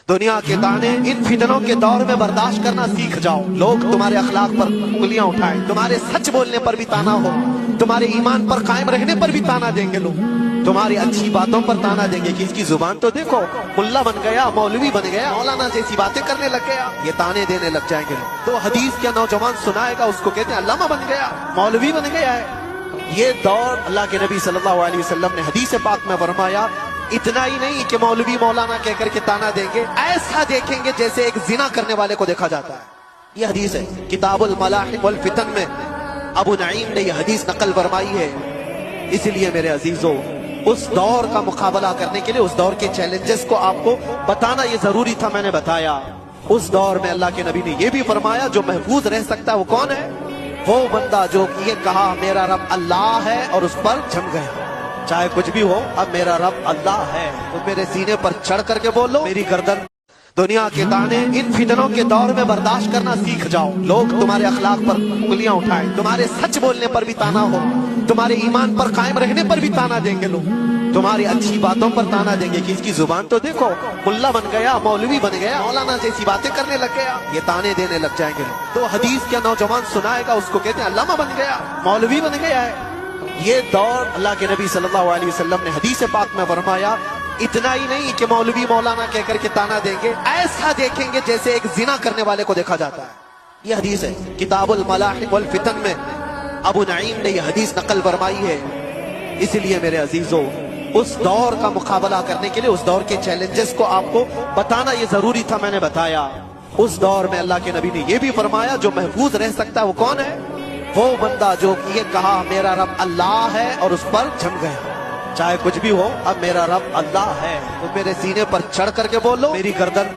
दुनिया के ताने इन फितनों के दौर में बर्दाश्त करना सीख जाओ। लोग तुम्हारे अखलाक पर उंगलियां उठाएं, तुम्हारे सच बोलने पर भी ताना हो, तुम्हारे ईमान पर कायम रहने पर भी ताना देंगे लोग, तुम्हारी अच्छी बातों पर ताना देंगे कि इसकी जुबान तो देखो, मुल्ला बन गया, मौलवी बन गया, मौलाना जैसी बातें करने लग गया, ये ताने देने लग जाएंगे लोग। तो हदीस क्या नौजवान सुनाएगा, उसको कहते हैं अल्लामा बन गया, मौलवी बन गया है। ये दौर अल्लाह के नबी सल्लल्लाहु अलैहि वसल्लम ने हदीस पाक में फरमाया, इतना ही नहीं कि मौलवी मौलाना कहकर के ताना देंगे, ऐसा देखेंगे जैसे एक जिना करने वाले को देखा जाता है। ये हदीस है किताबुल मलाहिम वल फितन में अबू नईम ने ये हदीस नकल फरमाई है। इसलिए मेरे अजीजों, उस दौर का मुकाबला करने के लिए, उस दौर के चैलेंजेस को आपको बताना ये जरूरी था, मैंने बताया। उस दौर में अल्लाह के नबी ने ये भी फरमाया, जो महफूज रह सकता है वो कौन है? वो बंदा जो ये कहा मेरा रब अल्लाह है और उस पर जम गया। चाहे कुछ भी हो, अब मेरा रब अल्लाह है, तो मेरे सीने पर चढ़ करके बोलो, मेरी गर्दन। दुनिया के ताने इन फितनों के दौर में बर्दाश्त करना सीख जाओ। लोग तुम्हारे अखलाक पर उंगलियां उठाएं, तुम्हारे सच बोलने पर भी ताना हो, तुम्हारे ईमान पर कायम रहने पर भी ताना देंगे लोग, तुम्हारी अच्छी बातों पर ताना देंगे कि इसकी जुबान तो देखो, मुल्ला बन गया, मौलवी बन गया, मौलाना जैसी बातें करने लग गया, ये ताने देने लग जाएंगे लोग। तो हदीस क्या नौजवान सुनाएगा, उसको कहते हैं अल्लामा बन गया, मौलवी बन गया है। ये दौर अल्लाह के नबी सल्लल्लाहु अलैहि वसल्लम ने हदीस पाक में फरमाया, इतना ही नहीं कि मौलवी मौलाना कहकर के ताना देंगे, ऐसा देखेंगे जैसे एक जिना करने वाले को देखा जाता है। ये हदीस है किताबुल मलाहिम वल फितन में अबू नईम ने ये हदीस नकल फरमाई है। इसलिए मेरे अजीजों, उस दौर का मुकाबला करने के लिए, उस दौर के चैलेंजेस को आपको बताना ये जरूरी था, मैंने बताया। उस दौर में अल्लाह के नबी ने ये भी फरमाया, जो महफूज रह सकता है वो कौन है? वो बंदा जो ये कहा मेरा रब अल्लाह है और उस पर जम गया। चाहे कुछ भी हो, अब मेरा रब अल्लाह है, तो मेरे सीने पर चढ़ करके बोलो, मेरी गर्दन।